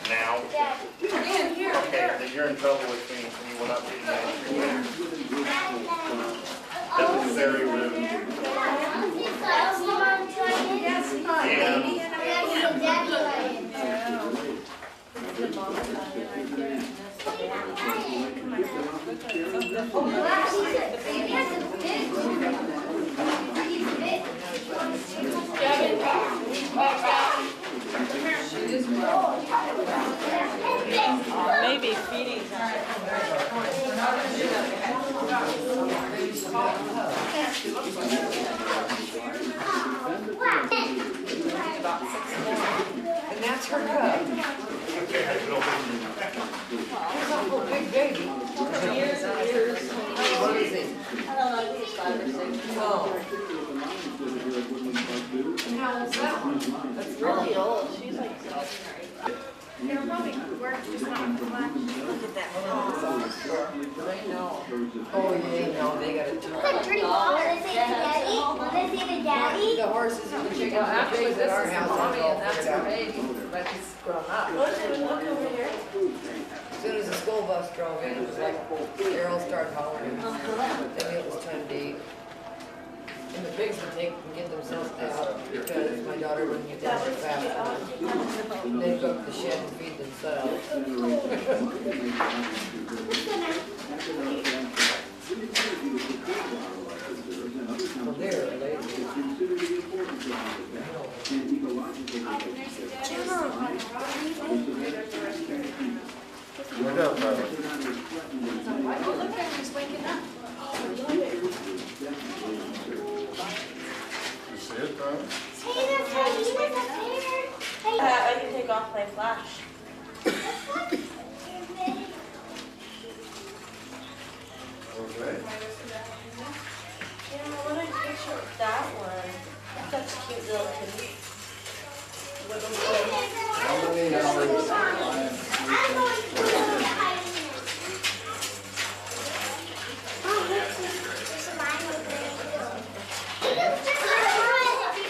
Now, okay, then you're in trouble with me and you will not be the That was very rude. Maybe feeding And that's her cub. He's a whole big baby. What is he? I don't know, I think it's 5 or 6. Oh. And how old's that one? That's really old. She's like 7 or 8. It'll probably work, just not flash. Look at that. They know. Oh, yeah, no, they got a ton. It's pretty long. Want to say the daddy? Want to say the daddy? The horses and the chickens Well, and the actually, pigs this at our is house. mommy all and that's figured her out. baby, but he's grown up. Look over here. As soon as the school bus drove in, it was like Carol started hollering. They knew it was time to eat. And the pigs would take and get themselves out because my daughter wouldn't get down there fast enough. They'd go to the shed and feed themselves. Well, they're lazy. Look up, bro. Oh, look at him, he's waking up. You see it, bro? Hey, that's how he was up there. Hey, I can take off my flash. Okay. Yeah, I want to picture that one. That's cute little kitty. Little boy. How many hours? I'm going to go behind him. Oh, there's a line over there, too. There's a line.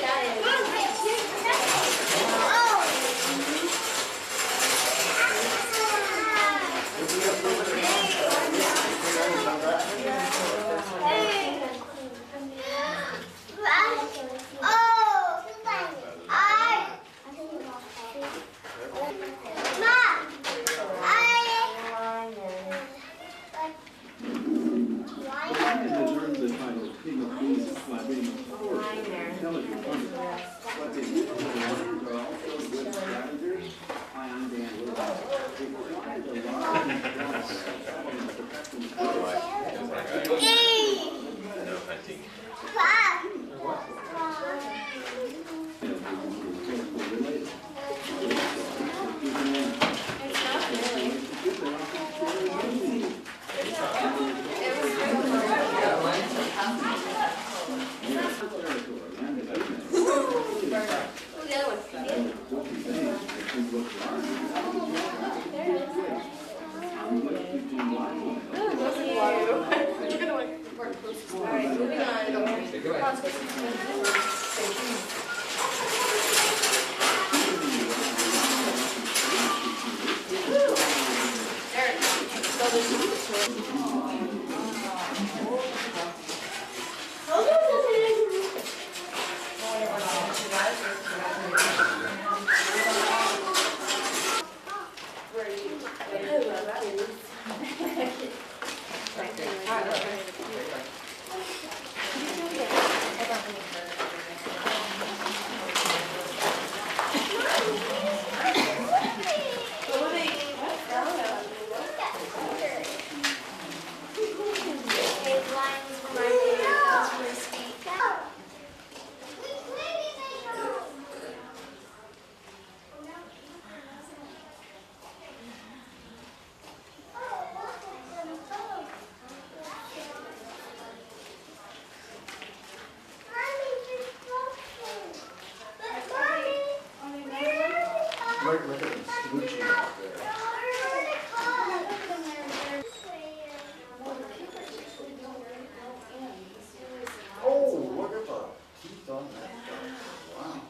Alright, moving on. Go ahead. Look at the smooching out there. Oh, look at the teeth on that guy. Wow.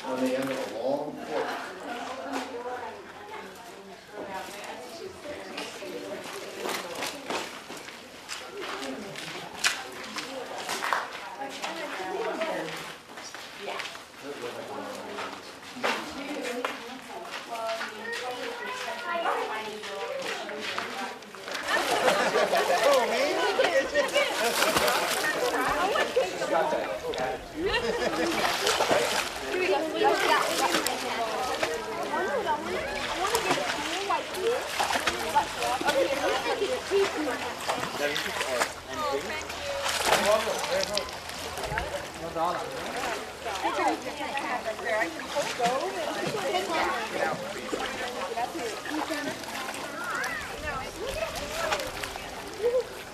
On the end of a long fork.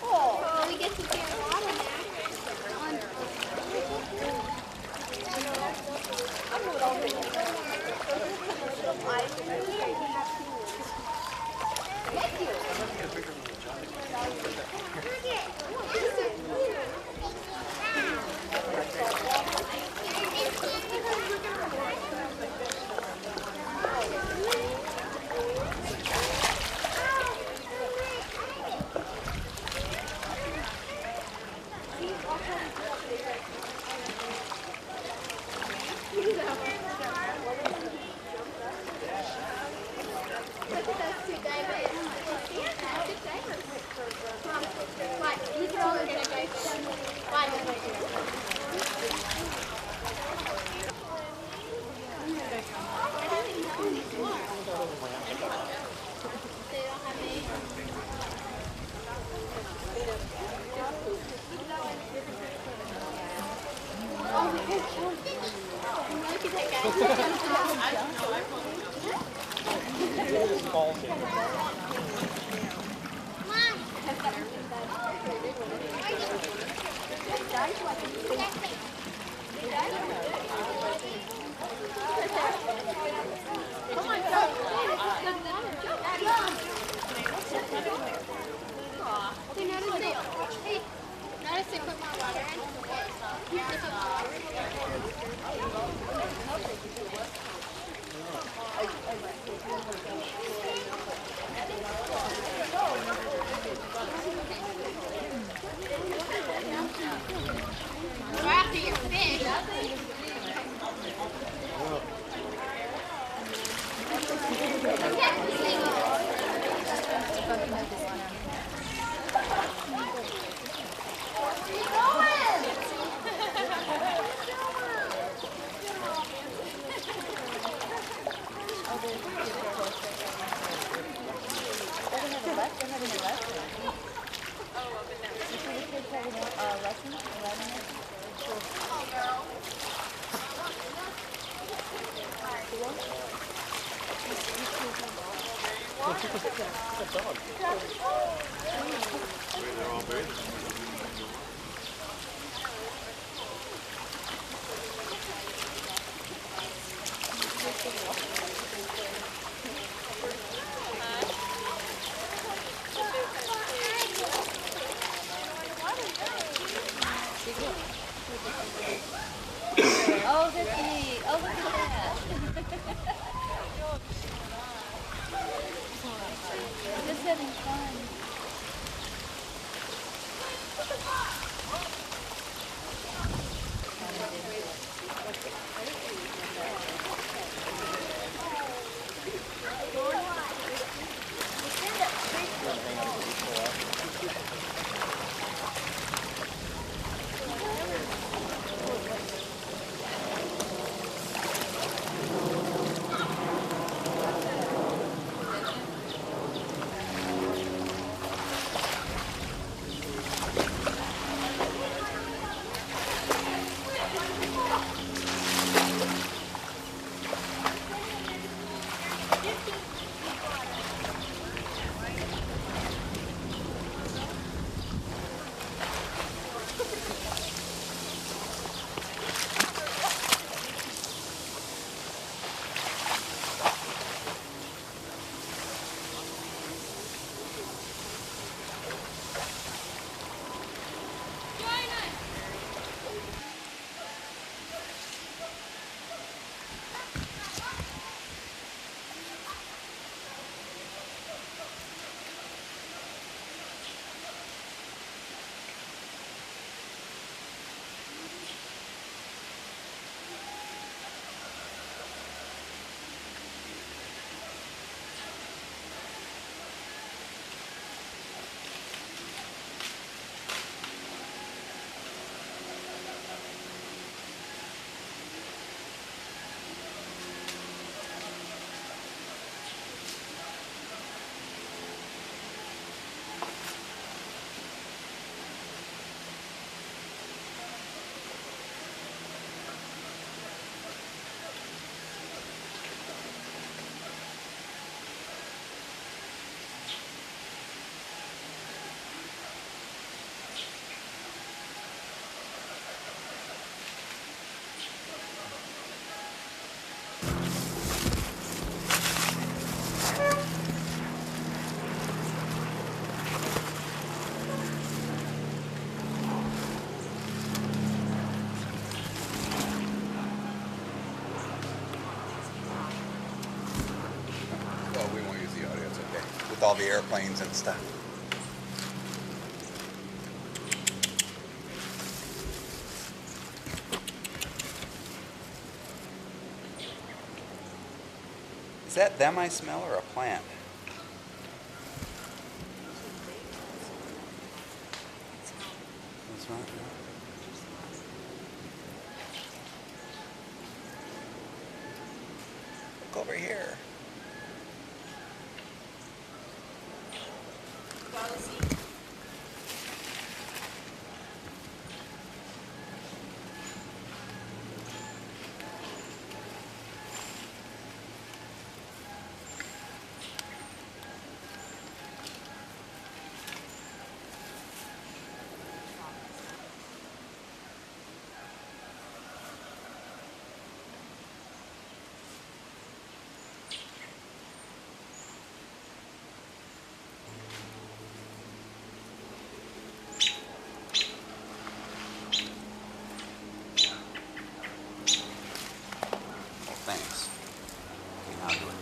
Oh, we get to get water Hey, notice they put more water in. Go after your fish. Oh, that's neat. Oh, look at that. Just having fun. Well, we won't use the audio, it's okay. With all the airplanes and stuff. Is that them I smell or a plant? That's right. Look over here. Thanks. Okay, now do it.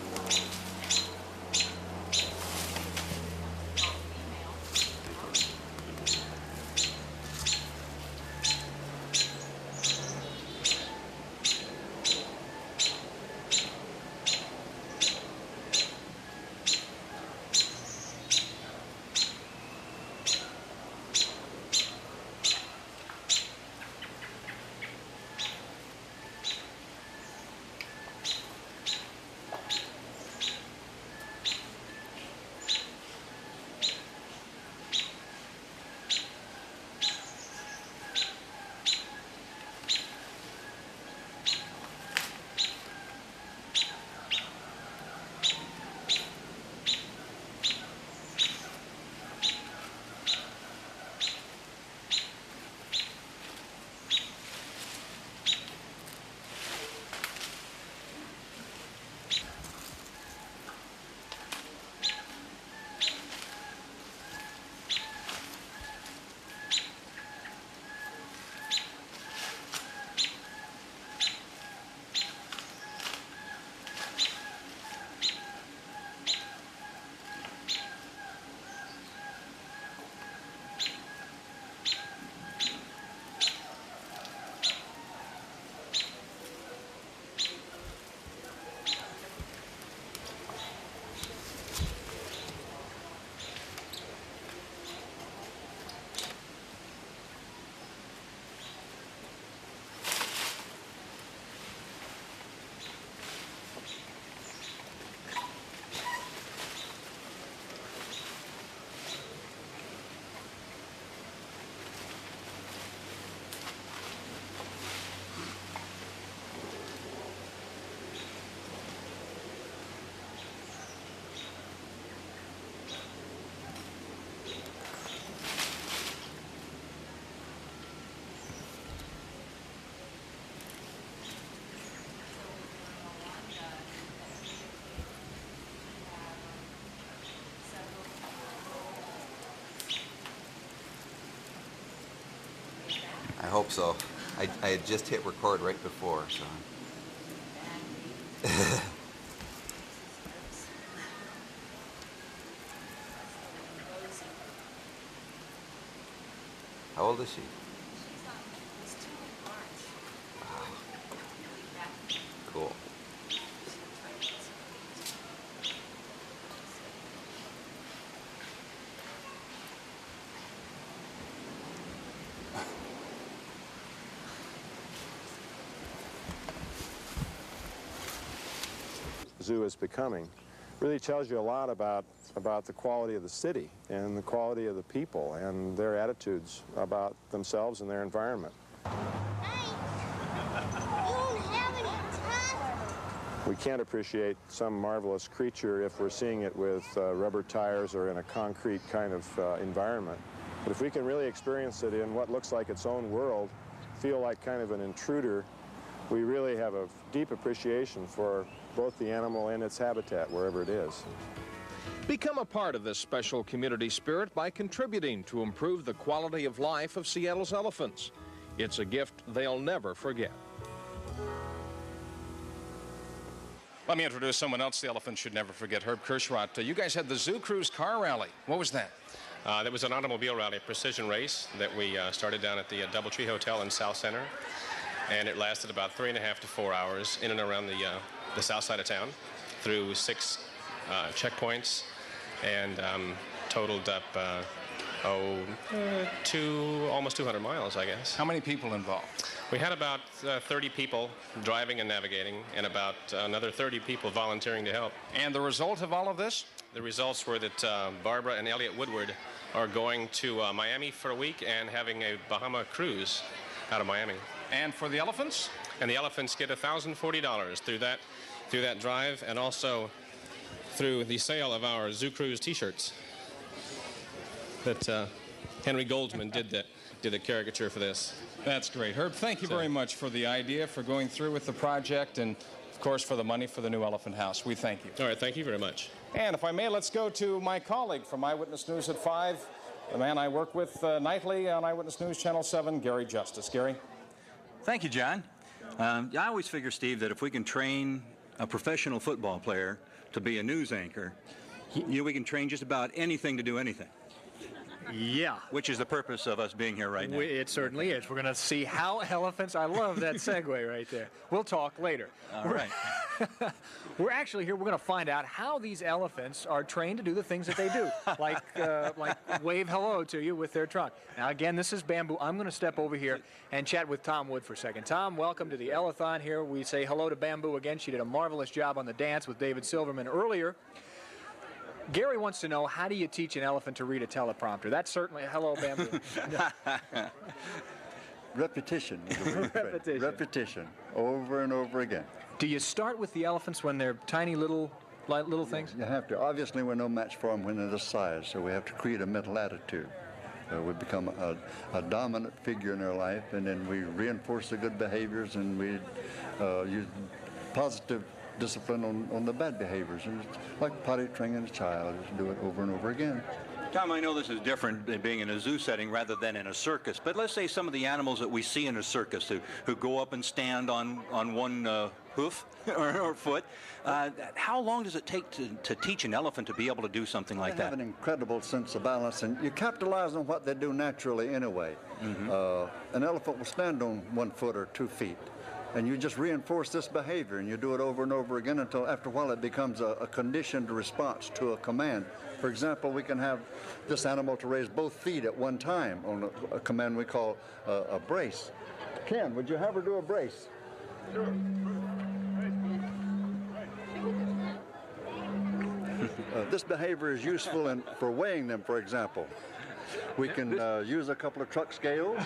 hope so. I had just hit record right before, so. How old is she? Wow. Cool. Zoo is becoming really tells you a lot about the quality of the city and the quality of the people and their attitudes about themselves and their environment. We can't appreciate some marvelous creature if we're seeing it with rubber tires or in a concrete kind of environment. But if we can really experience it in what looks like its own world, feel like kind of an intruder, we really have a deep appreciation for both the animal and its habitat, wherever it is. Become a part of this special community spirit by contributing to improve the quality of life of Seattle's elephants. It's a gift they'll never forget. Let me introduce someone else the elephants should never forget, Herb Kirschrott. You guys had the Zoo Cruise car rally. What was that? That was an automobile rally, precision race that we started down at the Doubletree Hotel in South Center. And it lasted about 3.5 to 4 hours in and around the south side of town through 6 checkpoints and totaled up almost 200 miles, I guess. How many people involved? We had about 30 people driving and navigating and about another 30 people volunteering to help. And the result of all of this? The results were that Barbara and Elliot Woodward are going to Miami for a week and having a Bahama cruise out of Miami. And for the elephants? And the elephants get $1,040 through that drive, and also through the sale of our Zoo Cruise T-shirts. That Henry Goldsman did the caricature for this. That's great. Herb, thank you very much for the idea, for going through with the project, and of course for the money for the new Elephant House. We thank you. All right, thank you very much. And if I may, let's go to my colleague from Eyewitness News at 5, the man I work with nightly on Eyewitness News Channel 7, Gary Justice. Gary? Thank you, John. I always figure, Steve, that if we can train a professional football player to be a news anchor, we can train just about anything to do anything. Yeah. Which is the purpose of us being here right now. It certainly is. We're going to see how elephants, I love that segue right there. We'll talk later. All right. We're actually here, we're going to find out how these elephants are trained to do the things that they do, like wave hello to you with their trunk. Now, again, this is Bamboo. I'm going to step over here and chat with Tom Wood for a second. Tom, welcome to the Elephant here. We say hello to Bamboo again. She did a marvelous job on the dance with David Silverman earlier. Gary wants to know, how do you teach an elephant to read a teleprompter? That's certainly, hello, Bamboo. Repetition. Repetition. Repetition, over and over again. Do you start with the elephants when they're tiny little things? You have to. Obviously, we're no match for them when they're this size, so we have to create a mental attitude. We become a dominant figure in their life, and then we reinforce the good behaviors, and we use positive discipline on the bad behaviors. And it's like potty training a child, just do it over and over again. Tom, I know this is different than being in a zoo setting rather than in a circus, but let's say some of the animals that we see in a circus who go up and stand on one hoof or foot, how long does it take to teach an elephant to be able to do something like that? They have an incredible sense of balance, and you capitalize on what they do naturally anyway. Mm-hmm. An elephant will stand on 1 foot or 2 feet. And you just reinforce this behavior, and you do it over and over again until after a while it becomes a conditioned response to a command. For example, we can have this animal to raise both feet at one time on a command we call a brace. Ken, would you have her do a brace? Sure. This behavior is useful for weighing them, for example. We can use a couple of truck scales.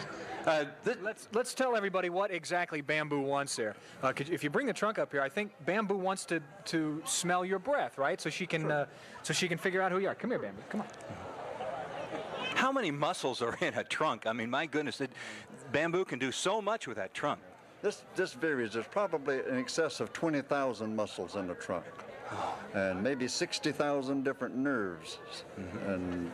Let's tell everybody what exactly Bamboo wants there. If you bring the trunk up here, I think Bamboo wants to smell your breath, right? So she can figure out who you are. Come here, Bamboo. Come on. How many muscles are in a trunk? I mean, my goodness, Bamboo can do so much with that trunk. This varies. There's probably in excess of 20,000 muscles in the trunk, and maybe 60,000 different nerves. And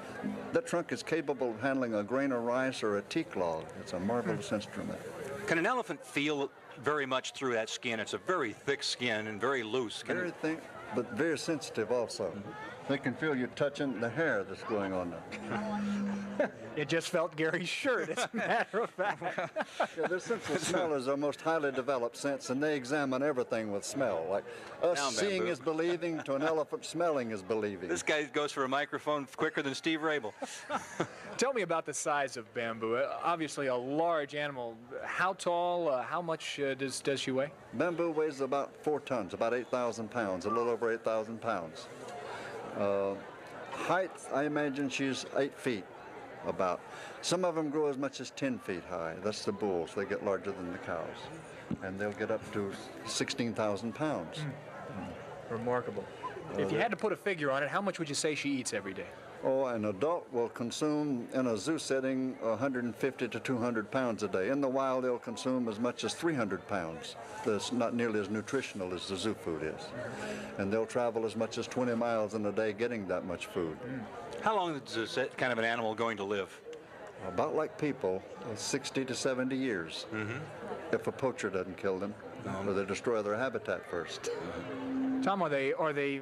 that trunk is capable of handling a grain of rice or a teak log. It's a marvelous instrument. Can an elephant feel very much through that skin? It's a very thick skin and very loose. Very thick, but very sensitive also. They can feel you touching the hair that's going on there. It just felt Gary's shirt, as a matter of fact. Yeah, their sense of smell is our most highly developed sense, and they examine everything with smell. Like us Now, seeing Bamboo. is believing, to an elephant smelling is believing. This guy goes for a microphone quicker than Steve Rabel. Tell me about the size of Bamboo. Obviously a large animal. How tall, how much does she weigh? Bamboo weighs about 4 tons, about 8,000 pounds, a little over 8,000 pounds. Height, I imagine she's 8 feet, about. Some of them grow as much as 10 feet high. That's the bulls. They get larger than the cows. And they'll get up to 16,000 pounds. Remarkable. If you had to put a figure on it, how much would you say she eats every day? Oh, an adult will consume, in a zoo setting, 150 to 200 pounds a day. In the wild, they'll consume as much as 300 pounds. That's not nearly as nutritional as the zoo food is. And they'll travel as much as 20 miles in a day getting that much food. How long is this kind of an animal going to live? About like people, 60 to 70 years. If a poacher doesn't kill them, or they destroy their habitat first. Tom, are they,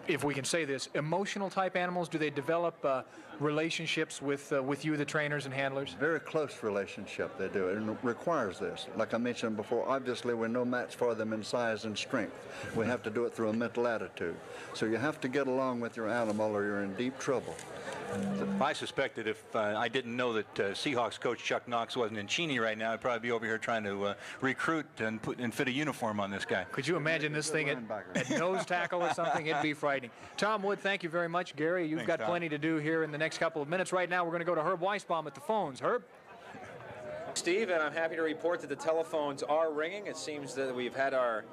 if we can say this, emotional type animals? Do they develop relationships with you, the trainers and handlers? Very close relationship they do, and it requires this. Like I mentioned before, obviously we're no match for them in size and strength. We have to do it through a mental attitude. So you have to get along with your animal or you're in deep trouble. I suspect that if I didn't know that Seahawks coach Chuck Knox wasn't in Cheney right now, I'd probably be over here trying to recruit and fit a uniform on this guy. Could you imagine this thing at nose tackle or something? It'd be frightening. Tom Wood, thank you very much. Gary, you've got plenty to do here in the next couple of minutes. Right now, we're going to go to Herb Weisbaum at the phones. Herb? Steve, and I'm happy to report that the telephones are ringing. It seems that we've had our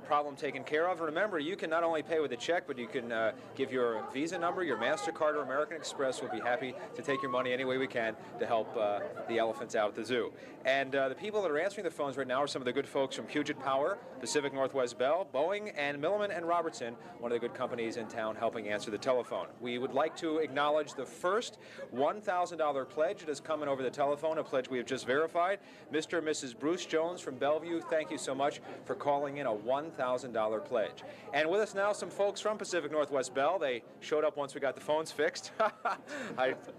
problem taken care of. Remember, you can not only pay with a check, but you can give your Visa number, your MasterCard or American Express. We'll be happy to take your money any way we can to help the elephants out at the zoo. And the people that are answering the phones right now are some of the good folks from Puget Power, Pacific Northwest Bell, Boeing, and Milliman and Robertson, one of the good companies in town helping answer the telephone. We would like to acknowledge the first $1,000 pledge that has come in over the telephone, a pledge we have just verified. Mr. and Mrs. Bruce Jones from Bellevue, thank you so much for calling in a $1,000 pledge. And with us now, some folks from Pacific Northwest Bell. They showed up once we got the phones fixed.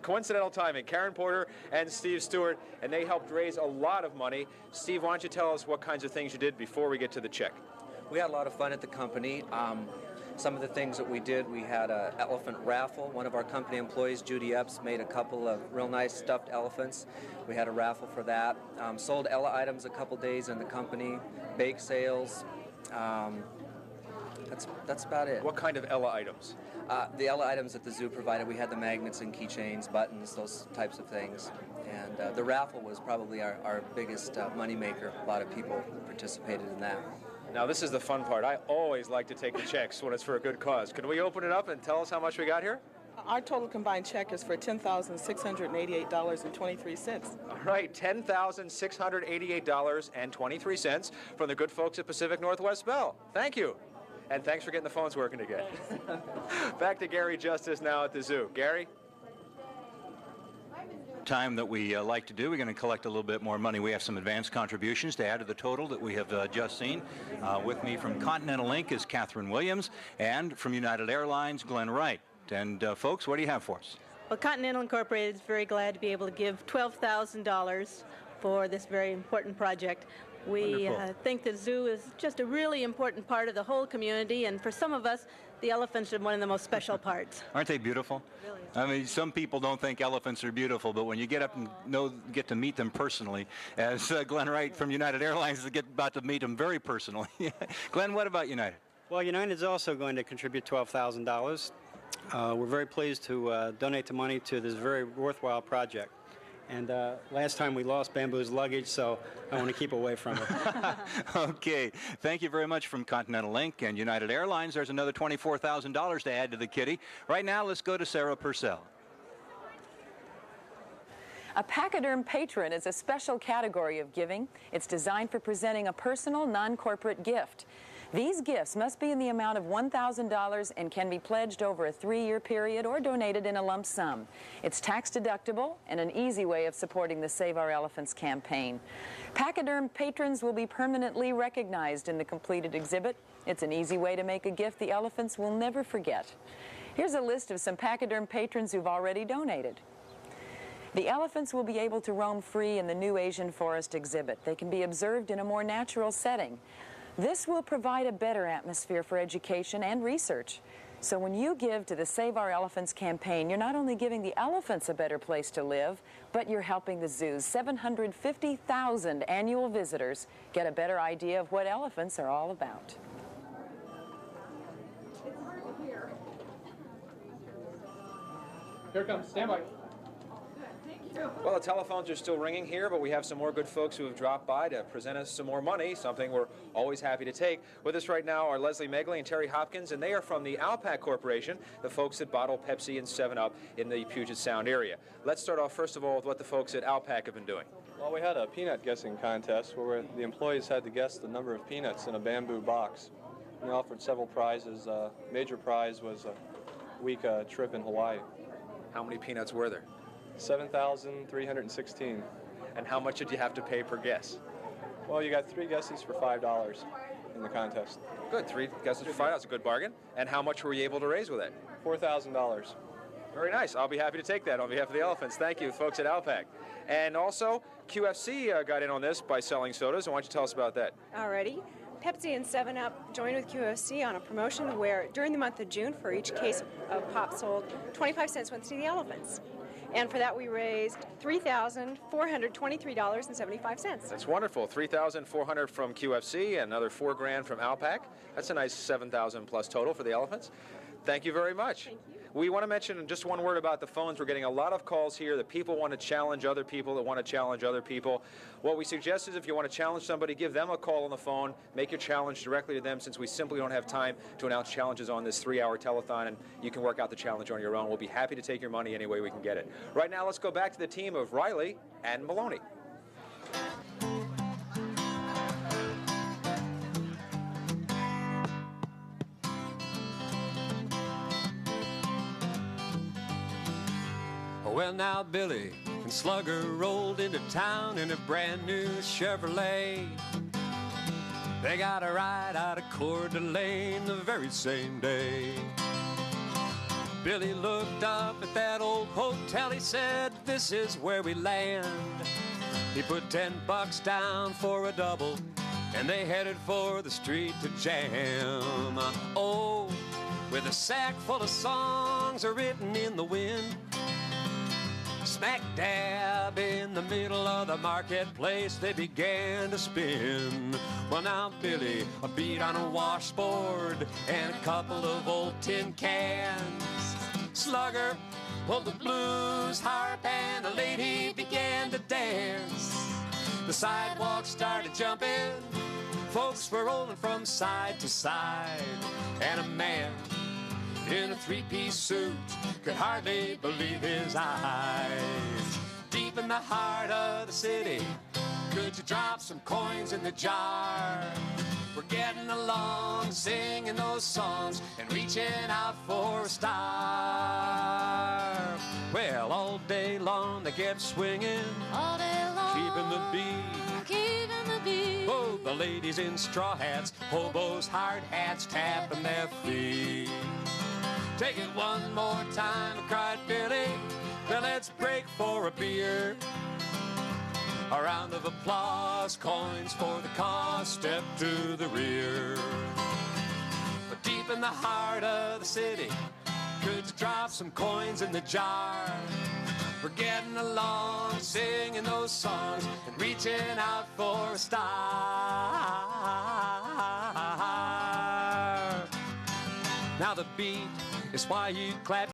Coincidental timing. Karen Porter and Steve Stewart, and they helped raise a lot of money. Steve, why don't you tell us what kinds of things you did before we get to the check? We had a lot of fun at the company. Some of the things that we did, we had an elephant raffle. One of our company employees, Judy Epps, made a couple of real nice stuffed elephants. We had a raffle for that. Sold Ella items a couple days in the company. Bake sales. That's about it. What kind of Ella items? The Ella items that the zoo provided, we had the magnets and keychains, buttons, those types of things. And the raffle was probably our biggest money maker. A lot of people participated in that. Now, this is the fun part. I always like to take the checks when it's for a good cause. Can we open it up and tell us how much we got here? Our total combined check is for $10,688.23. All right, $10,688.23 from the good folks at Pacific Northwest Bell. Thank you. And thanks for getting the phones working again. Back to Gary Justice now at the zoo. Gary? Time that we like to do, we're going to collect a little bit more money. We have some advance contributions to add to the total that we have just seen. With me from Continental Inc. is Catherine Williams, and from United Airlines, Glenn Wright. And folks, what do you have for us? Well, Continental Incorporated is very glad to be able to give $12,000 for this very important project. We think the zoo is just a really important part of the whole community, and for some of us, the elephants are one of the most special parts. Aren't they beautiful? Really. I mean, some people don't think elephants are beautiful, but when you get up and get to meet them personally, as Glenn Wright from United Airlines is about to meet them very personally. Glenn, what about United? Well, United is also going to contribute $12,000. We're very pleased to donate the money to this very worthwhile project. And last time we lost Bamboo's luggage, so I want to keep away from it. Okay. Thank you very much from Continental Inc. and United Airlines. There's another $24,000 to add to the kitty. Right now, let's go to Sarah Purcell. A pachyderm patron is a special category of giving. It's designed for presenting a personal, non-corporate gift. These gifts must be in the amount of $1,000 and can be pledged over a 3-year period or donated in a lump sum. It's tax deductible and an easy way of supporting the Save Our Elephants campaign. Pachyderm patrons will be permanently recognized in the completed exhibit. It's an easy way to make a gift the elephants will never forget. Here's a list of some pachyderm patrons who've already donated. The elephants will be able to roam free in the new Asian forest exhibit. They can be observed in a more natural setting. This will provide a better atmosphere for education and research. So when you give to the Save Our Elephants campaign, you're not only giving the elephants a better place to live, but you're helping the zoo's 750,000 annual visitors get a better idea of what elephants are all about. Here it comes. Stand by. Well, the telephones are still ringing here, but we have some more good folks who have dropped by to present us some more money, something we're always happy to take. With us right now are Leslie Megley and Terry Hopkins, and they are from the Alpac Corporation, the folks that bottle Pepsi and 7-Up in the Puget Sound area. Let's start off, first of all, with what the folks at Alpac have been doing. Well, we had a peanut guessing contest where the employees had to guess the number of peanuts in a bamboo box. We offered several prizes. Major prize was a week trip in Hawaii. How many peanuts were there? 7,316. And how much did you have to pay per guess? Well, you got 3 guesses for $5 in the contest. Good, 3 guesses for $5. That's a good bargain. And how much were you able to raise with it? $4,000. Very nice. I'll be happy to take that on behalf of the elephants. Thank you, folks at Alpac. And also, QFC got in on this by selling sodas. Why don't you tell us about that? Alrighty. Pepsi and 7-Up joined with QFC on a promotion where during the month of June, for each case of pop sold, 25 cents went to the elephants. And for that, we raised $3,423.75. That's wonderful. $3,400 from QFC and another $4,000 from Alpac. That's a nice $7,000 plus total for the elephants. Thank you very much. Thank you. We want to mention just one word about the phones. We're getting a lot of calls here that people want to challenge other people that want to challenge other people. What we suggest is if you want to challenge somebody, give them a call on the phone, make your challenge directly to them, since we simply don't have time to announce challenges on this 3-hour telethon, and you can work out the challenge on your own. We'll be happy to take your money any way we can get it. Right now, let's go back to the team of Riley and Maloney. Well, now Billy and Slugger rolled into town in a brand new Chevrolet. They got a ride out of Coeur d'Alene the very same day. Billy looked up at that old hotel. He said, "This is where we land." He put $10 down for a double, and they headed for the street to jam. Oh, with a sack full of songs written in the wind, smack dab in the middle of the marketplace, they began to spin. Well, now Billy beat on a washboard and a couple of old tin cans. Slugger pulled the blues harp and a lady began to dance. The sidewalk started jumping, folks were rolling from side to side, and a man in a 3-piece suit could hardly believe his eyes. Deep in the heart of the city, could you drop some coins in the jar? We're getting along, singing those songs and reaching out for a star. Well, all day long they kept swinging, All day long, keeping the beat. keeping the beat. Oh, the ladies in straw hats, hobos, hard hats, tapping their feet. Take it one more time, cried Billy. Well, let's break for a beer. A round of applause, coins for the cause, step to the rear. But deep in the heart of the city, could you drop some coins in the jar? We're getting along, singing those songs and reaching out for a star. Now the beat is why you clap